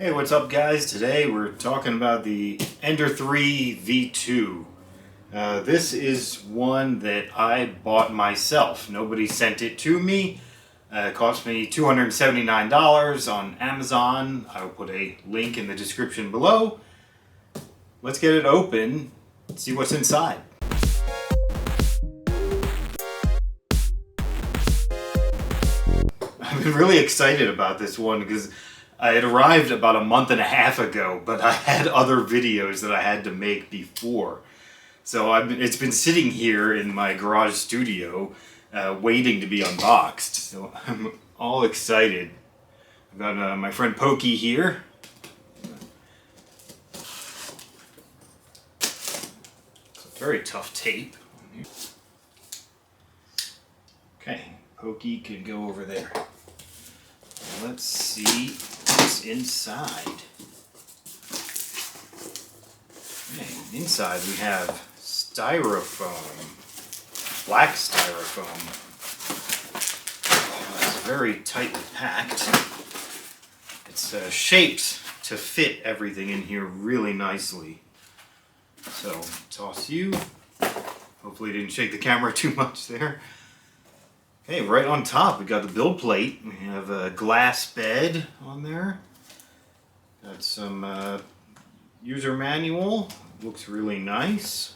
Hey, what's up guys? Today we're talking about the Ender 3 V2. This is one that I bought myself. Nobody sent it to me. It cost me $279 on Amazon. I'll put a link in the description below. Let's get it open and see what's inside. I've been really excited about this one because it arrived about a month and a half ago, but I had other videos that I had to make before. So it's been sitting here in my garage studio waiting to be unboxed. So I'm all excited. I've got my friend Pokey here. It's a very tough tape. Okay, Pokey can go over there. Let's see what's inside. Okay, inside we have styrofoam, black styrofoam. It's very tightly packed. It's shaped to fit everything in here really nicely. So, toss you. Hopefully it didn't shake the camera too much there. Okay, right on top we got the build plate. We have a glass bed on there. Got some user manual. Looks really nice.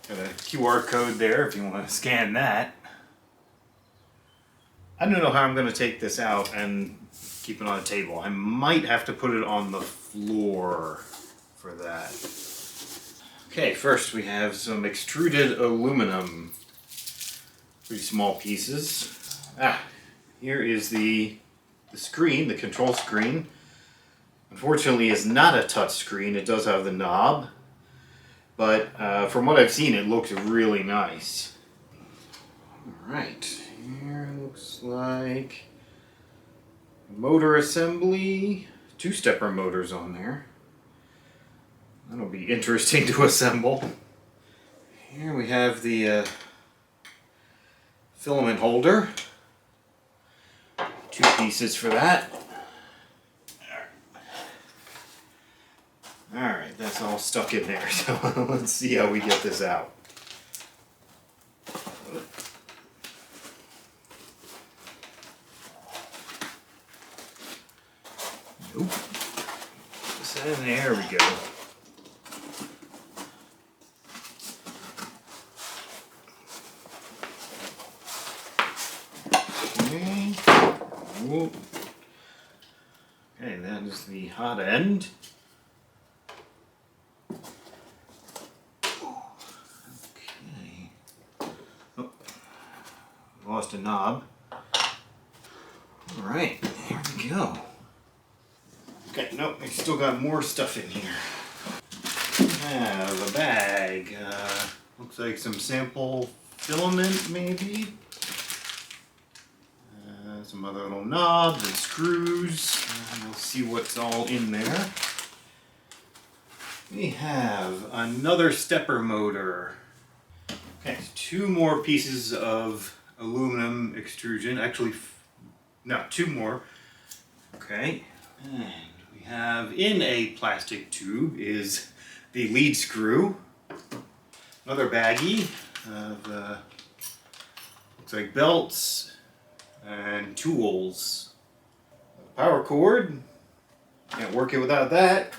Got a QR code there if you want to scan that. I don't know how I'm going to take this out and keep it on a table. I might have to put it on the floor for that. Okay, first we have some extruded aluminum. Pretty small pieces. Here is the screen, the control screen. Unfortunately, it's not a touch screen. It does have the knob, but from what I've seen, it looks really nice. All right, here looks like motor assembly. Two-stepper motors on there. That'll be interesting to assemble. Here we have the filament holder. Two pieces for that. Alright, that's all stuck in there, so let's see how we get this out. Nope. There we go. Okay, that is the hot end. Okay. Oh, lost a knob. Alright, here we go. Okay, nope, I still got more stuff in here. We have a bag. Looks like some sample filament, maybe. Some other little knobs and screws. We'll see what's all in there. We have another stepper motor. Okay, two more pieces of aluminum extrusion. Actually, no, two more. Okay, and we have in a plastic tube is the lead screw. Another baggie of looks like belts and tools. Power cord. Can't work it without that.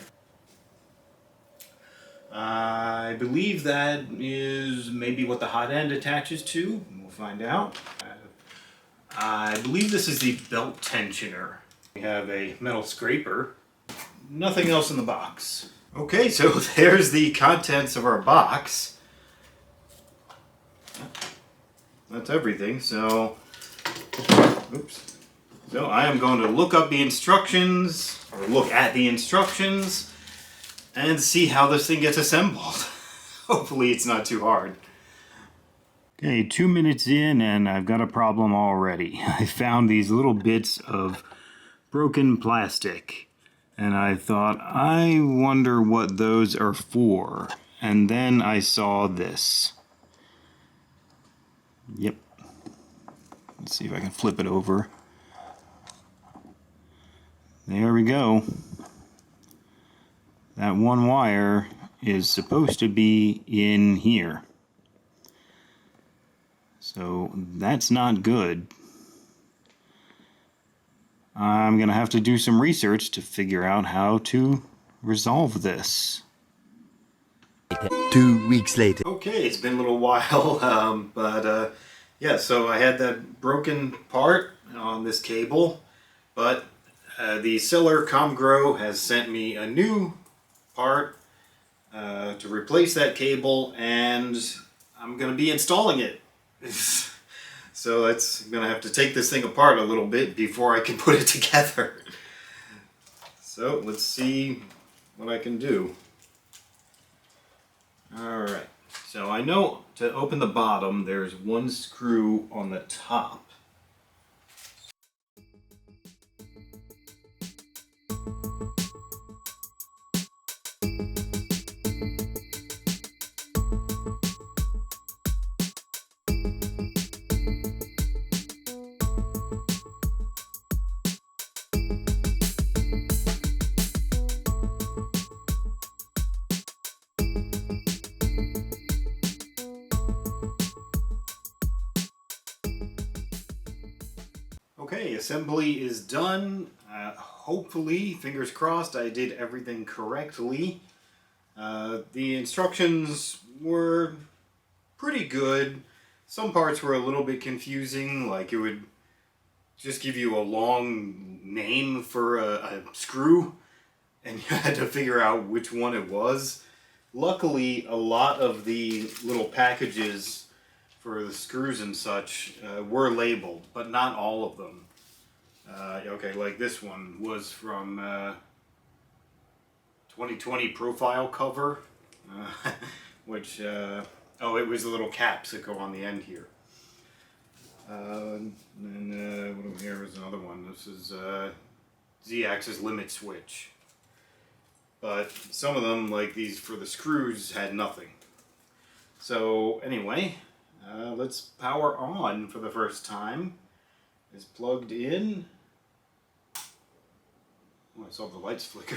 I believe that is maybe what the hot end attaches to. We'll find out. I believe this is the belt tensioner. We have a metal scraper. Nothing else in the box. Okay, so there's the contents of our box. That's everything, so oops. So I am going to look up the instructions, or look at the instructions, and see how this thing gets assembled. Hopefully it's not too hard. Okay, 2 minutes in and I've got a problem already. I found these little bits of broken plastic, and I thought, I wonder what those are for. And then I saw this. Yep. Let's see if I can flip it over. There we go. That one wire is supposed to be in here. So that's not good. I'm going to have to do some research to figure out how to resolve this. 2 weeks later. Okay, it's been a little while, yeah, so I had that broken part on this cable, but the seller Comgrow has sent me a new part to replace that cable, and I'm going to be installing it. So that's going to have to take this thing apart a little bit before I can put it together. So let's see what I can do. Alright, so I know to open the bottom there's one screw on the top. Okay, assembly is done. Hopefully, fingers crossed, I did everything correctly. The instructions were pretty good. Some parts were a little bit confusing, like it would just give you a long name for a screw, and you had to figure out which one it was. Luckily, a lot of the little packages for the screws and such were labeled, but not all of them. Okay, like this one was from 2020 profile cover, which, oh, it was the little caps that go on the end here. And then here is another one. This is Z-axis limit switch. But some of them, like these for the screws, had nothing. So anyway, let's power on for the first time. It's plugged in. Oh, I saw the lights flicker.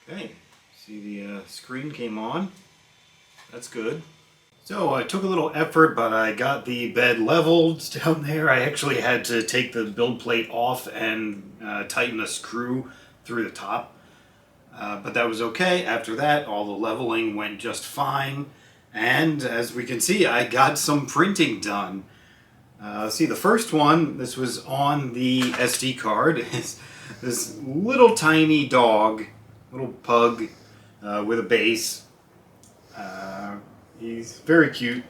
Okay, see the screen came on. That's good. So I took a little effort, but I got the bed leveled down there. I actually had to take the build plate off and tighten a screw through the top. But that was okay. After that, all the leveling went just fine. And as we can see, I got some printing done. See, the first one, this was on the SD card, is this little tiny dog, little pug with a base. He's very cute.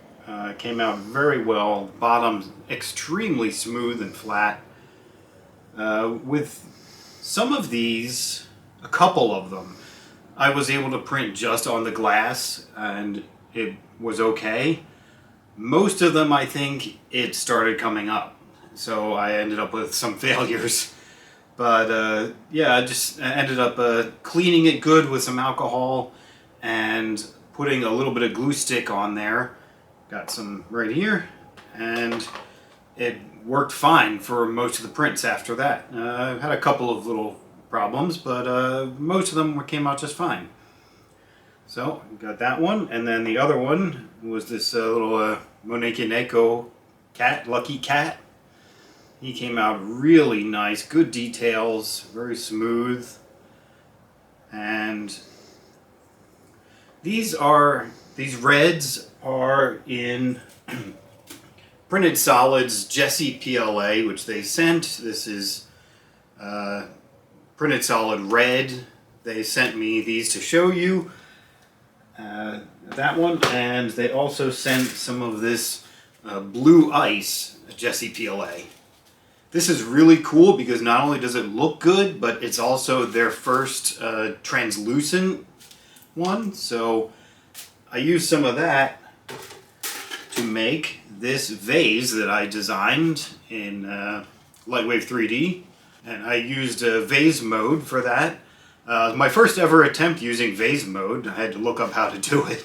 Came out very well. Bottom's extremely smooth and flat. With some of these, a couple of them, I was able to print just on the glass, and it was okay. Most of them, I think, it started coming up. So I ended up with some failures. But yeah, I just ended up cleaning it good with some alcohol and putting a little bit of glue stick on there. Got some right here, and it worked fine for most of the prints after that. I had a couple of little problems, but most of them came out just fine. So, got that one, and then the other one was this little Monekineko cat, Lucky Cat. He came out really nice, good details, very smooth. And these reds are in Printed Solids Jessie PLA, which they sent. This is Printed Solid Red. They sent me these to show you. That one, and they also sent some of this Blue Ice Jessie PLA. This is really cool because not only does it look good, but it's also their first translucent one. So I used some of that to make this vase that I designed in Lightwave 3D, and I used vase mode for that. My first ever attempt using vase mode. I had to look up how to do it.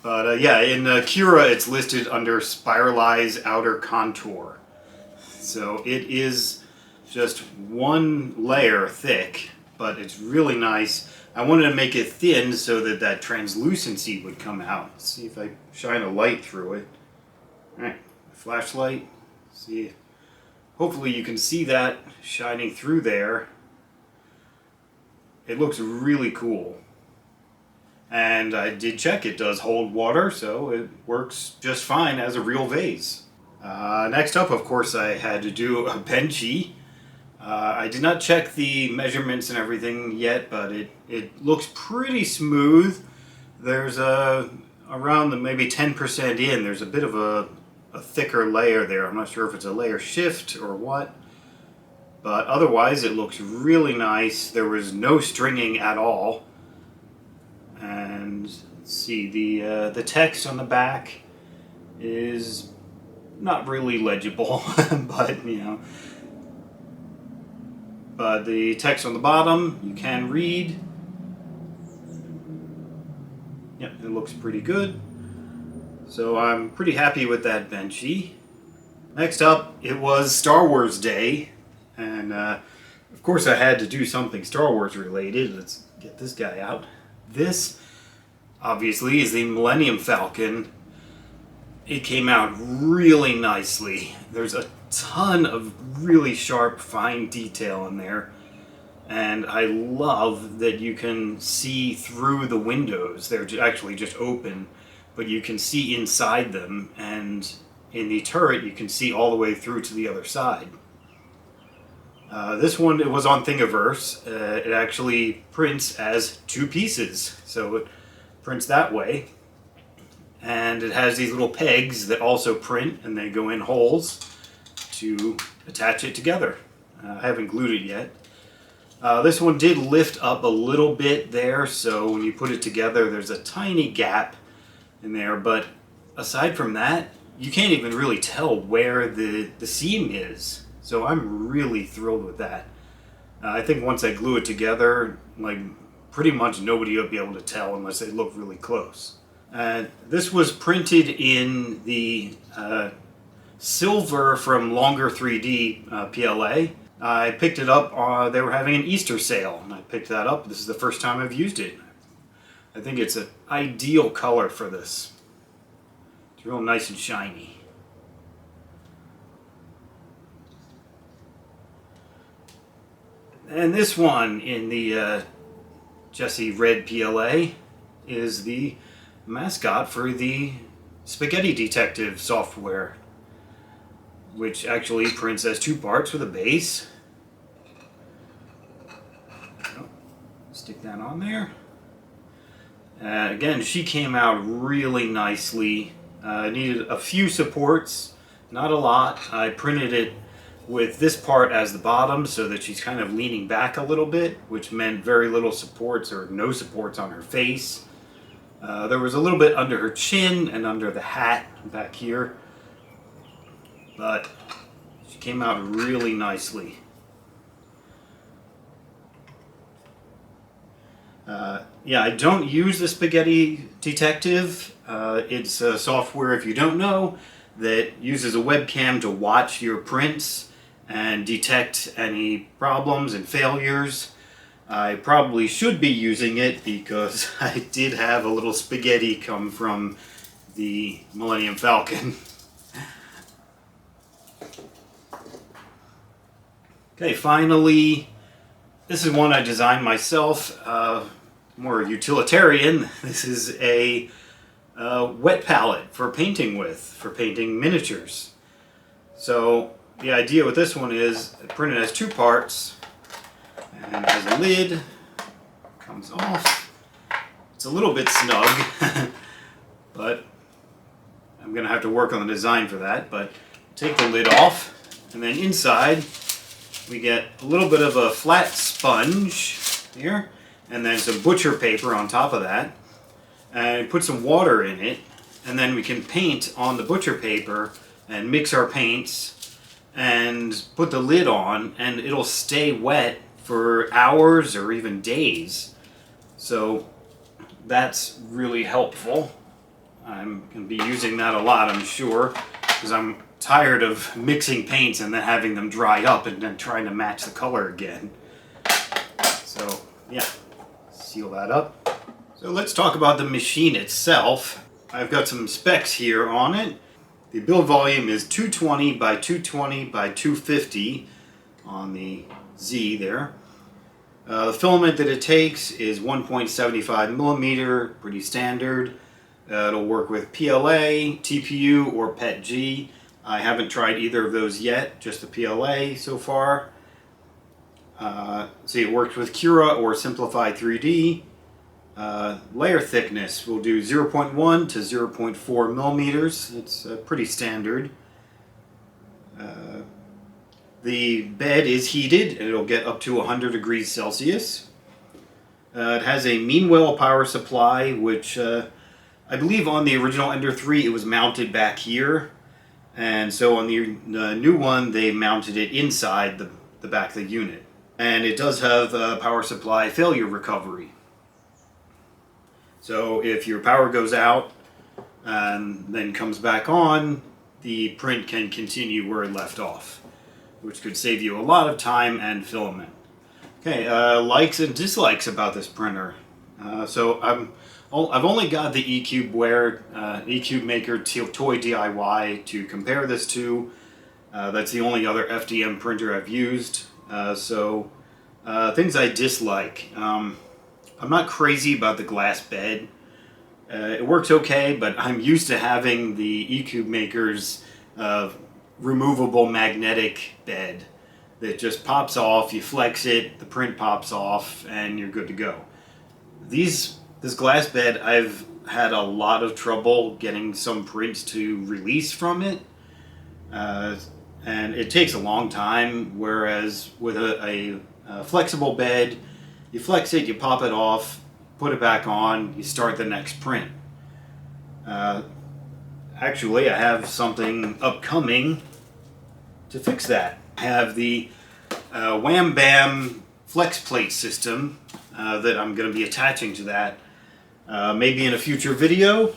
But yeah, in Cura it's listed under Spiralize Outer Contour. So it is just one layer thick, but it's really nice. I wanted to make it thin so that that translucency would come out. Let's see if I shine a light through it. Alright, flashlight. See, hopefully you can see that shining through there. It looks really cool. And I did check, it does hold water, so it works just fine as a real vase. Next up, of course, I had to do a Benchy. I did not check the measurements and everything yet, but it looks pretty smooth. There's around the maybe 10% in, there's a bit of a thicker layer there. I'm not sure if it's a layer shift or what. But otherwise, it looks really nice. There was no stringing at all. And let's see, the text on the back is not really legible, but you know. But the text on the bottom you can read. Yep, it looks pretty good. So I'm pretty happy with that Benchy. Next up, it was Star Wars Day. And of course I had to do something Star Wars related. Let's get this guy out. This obviously is the Millennium Falcon. It came out really nicely. There's a ton of really sharp, fine detail in there. And I love that you can see through the windows. They're actually just open, but you can see inside them. And in the turret, you can see all the way through to the other side. This one, it was on Thingiverse. It actually prints as two pieces, so it prints that way. And it has these little pegs that also print, and they go in holes to attach it together. I haven't glued it yet. This one did lift up a little bit there, so when you put it together, there's a tiny gap in there, but aside from that, you can't even really tell where the seam is. So I'm really thrilled with that. I think once I glue it together, like pretty much nobody will be able to tell unless they look really close. This was printed in the silver from Longer 3D PLA. I picked it up, they were having an Easter sale, and I picked that up. This is the first time I've used it. I think it's an ideal color for this. It's real nice and shiny. And this one in the Jesse Red PLA is the mascot for the Spaghetti Detective software, which actually prints as two parts with a base. So, stick that on there. Again, she came out really nicely. Needed a few supports, not a lot. I printed it with this part as the bottom so that she's kind of leaning back a little bit, which meant very little supports or no supports on her face. There was a little bit under her chin and under the hat back here, but she came out really nicely. Yeah, I don't use the Spaghetti Detective. It's a software, if you don't know, that uses a webcam to watch your prints and detect any problems and failures. I probably should be using it because I did have a little spaghetti come from the Millennium Falcon. Okay, finally, this is one I designed myself, more utilitarian. This is a wet palette for painting with, for painting miniatures. So the idea with this one is printed as two parts, and has a lid, comes off. It's a little bit snug, but I'm going to have to work on the design for that. But take the lid off, and then inside we get a little bit of a flat sponge here, and then some butcher paper on top of that. And put some water in it, and then we can paint on the butcher paper and mix our paints and put the lid on, and it'll stay wet for hours or even days. So that's really helpful. I'm going to be using that a lot, I'm sure. because I'm tired of mixing paints and then having them dry up and then trying to match the color again. So yeah, seal that up. So let's talk about the machine itself. I've got some specs here on it. The build volume is 220 by 220 by 250 on the Z there. The filament that it takes is 1.75 millimeter, pretty standard. It'll work with PLA, TPU, or PETG. I haven't tried either of those yet, just the PLA so far. See, it works with Cura or Simplify 3D. Layer thickness will do 0.1 to 0.4 millimeters. It's pretty standard. The bed is heated and it'll get up to 100 degrees Celsius. It has a mean well power supply, which I believe on the original Ender 3 it was mounted back here, and so on the new one they mounted it inside the back of the unit. And it does have power supply failure recovery. So if your power goes out and then comes back on, the print can continue where it left off, which could save you a lot of time and filament. Okay, likes and dislikes about this printer. So I've only got the eCube Maker Toy DIY to compare this to. That's the only other FDM printer I've used. Things I dislike. I'm not crazy about the glass bed. It works okay, but I'm used to having the eCube Maker's removable magnetic bed that just pops off, you flex it, the print pops off, and you're good to go. This glass bed, I've had a lot of trouble getting some prints to release from it, and it takes a long time, whereas with a flexible bed, you flex it, you pop it off, put it back on, you start the next print. Actually, I have something upcoming to fix that. I have the Wham Bam flex plate system that I'm going to be attaching to that, maybe in a future video.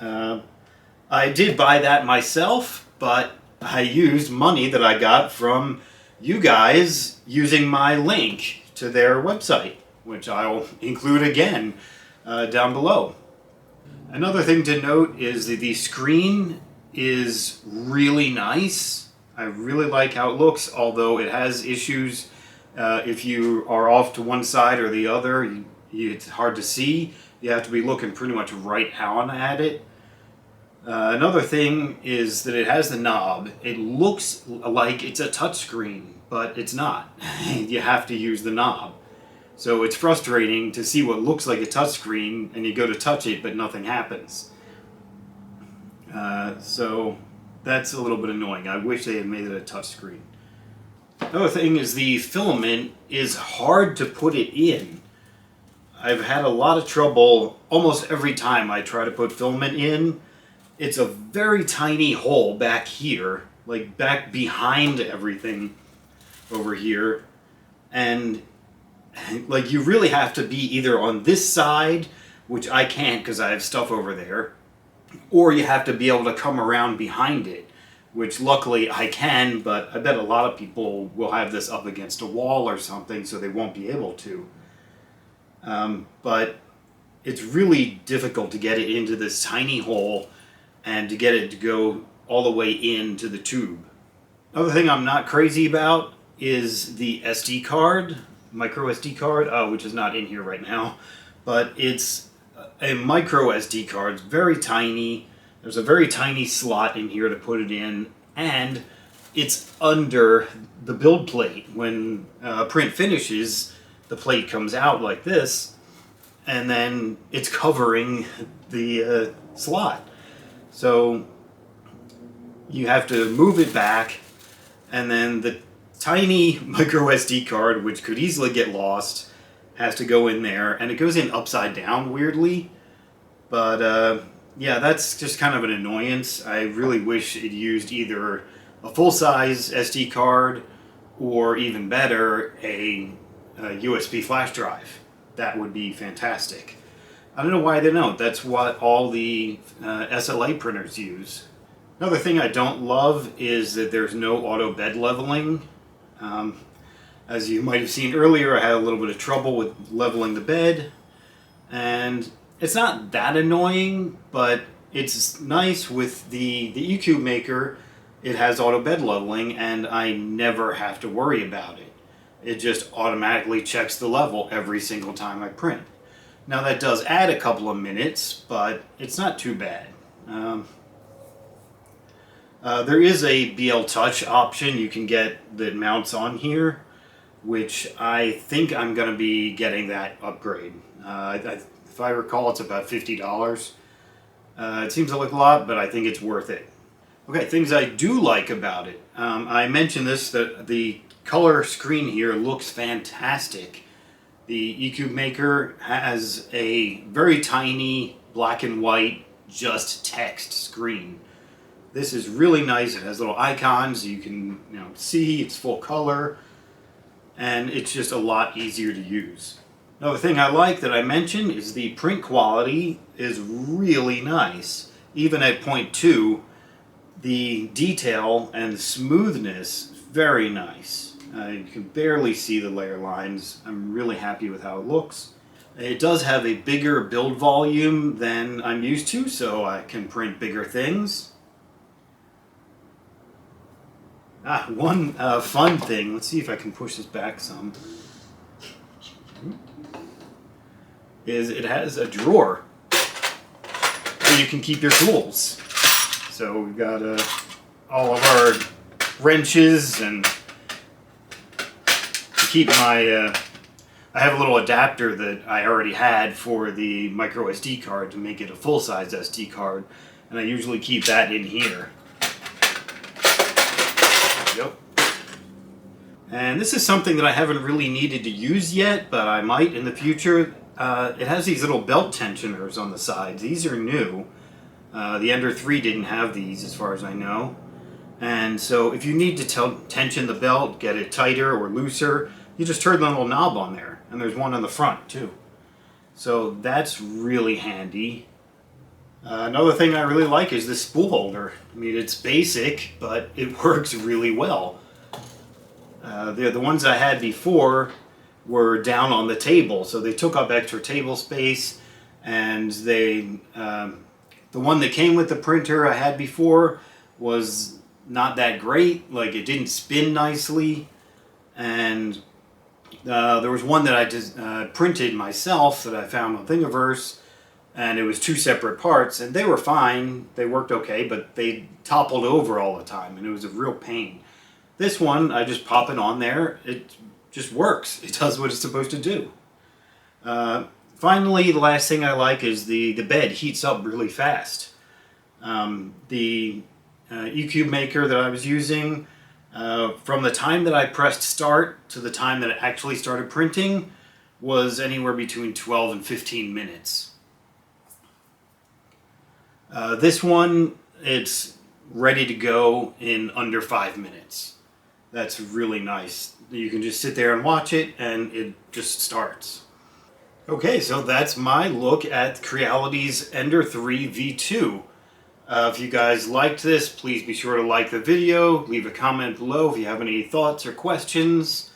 I did buy that myself, but I used money that I got from you guys using my link to their website, which I'll include again down below. Another thing to note is that the screen is really nice. I really like how it looks, although it has issues. If you are off to one side or the other, it's hard to see. You have to be looking pretty much right on at it. Another thing is that it has the knob. It looks like it's a touchscreen, but it's not. You have to use the knob. So it's frustrating to see what looks like a touchscreen and you go to touch it, but nothing happens. So that's a little bit annoying. I wish they had made it a touchscreen. Another thing is the filament is hard to put it in. I've had a lot of trouble almost every time I try to put filament in. It's a very tiny hole back here, like back behind everything over here. And like you really have to be either on this side, which I can't because I have stuff over there, or you have to be able to come around behind it, which luckily I can, but I bet a lot of people will have this up against a wall or something, so they won't be able to. But it's really difficult to get it into this tiny hole and to get it to go all the way into the tube. Another thing I'm not crazy about is the SD card, micro SD card, which is not in here right now, but it's a micro SD card. It's very tiny. There's a very tiny slot in here to put it in, and it's under the build plate. When print finishes, the plate comes out like this, and then it's covering the slot. So you have to move it back, and then the tiny micro SD card, which could easily get lost, has to go in there, and it goes in upside down weirdly. But yeah, that's just kind of an annoyance. I really wish it used either a full-size SD card or, even better, a USB flash drive. That would be fantastic. I don't know why they don't. That's what all the SLA printers use. Another thing I don't love is that there's no auto bed leveling. As you might have seen earlier, I had a little bit of trouble with leveling the bed, and it's not that annoying, but it's nice with the EQ maker. It has auto bed leveling, and I never have to worry about it. It just automatically checks the level every single time I print. Now that does add a couple of minutes, but it's not too bad. There is a BL Touch option you can get that mounts on here, which I think I'm going to be getting that upgrade. If I recall, it's about $50. It seems like a lot, but I think it's worth it. Okay, things I do like about it. I mentioned this, that the color screen here looks fantastic. The EQ maker has a very tiny black and white just text screen. This is really nice. It has little icons you can see. It's full color, and it's just a lot easier to use. Another thing I like that I mentioned is the print quality is really nice. Even at 0.2, the detail and smoothness, very nice. You can barely see the layer lines. I'm really happy with how it looks. It does have a bigger build volume than I'm used to, so I can print bigger things. One fun thing, let's see if I can push this back some, is it has a drawer where you can keep your tools. So we've got all of our wrenches, and to keep my, I have a little adapter that I already had for the micro SD card to make it a full-size SD card, and I usually keep that in here. Yep. And this is something that I haven't really needed to use yet, but I might in the future. It has these little belt tensioners on the sides. These are new. The Ender 3 didn't have these as far as I know. And so if you need to tension the belt, get it tighter or looser, you just turn the little knob on there. And there's one on the front too. So that's really handy. Another thing I really like is this spool holder. I mean, it's basic, but it works really well. The ones I had before were down on the table, so they took up extra table space, and the one that came with the printer I had before was not that great. Like, it didn't spin nicely, and there was one that I just printed myself that I found on Thingiverse, and it was two separate parts, and they were fine, they worked okay, but they toppled over all the time, and it was a real pain. This one, I just pop it on there, it just works. It does what it's supposed to do. Finally, the last thing I like is the bed heats up really fast. The EQ maker that I was using, from the time that I pressed start to the time that it actually started printing, was anywhere between 12 and 15 minutes. This one, it's ready to go in under 5 minutes. That's really nice. You can just sit there and watch it, and it just starts. Okay, so that's my look at Creality's Ender 3 V2. If you guys liked this, please be sure to like the video, leave a comment below if you have any thoughts or questions.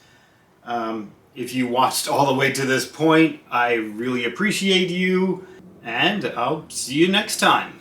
If you watched all the way to this point, I really appreciate you, and I'll see you next time.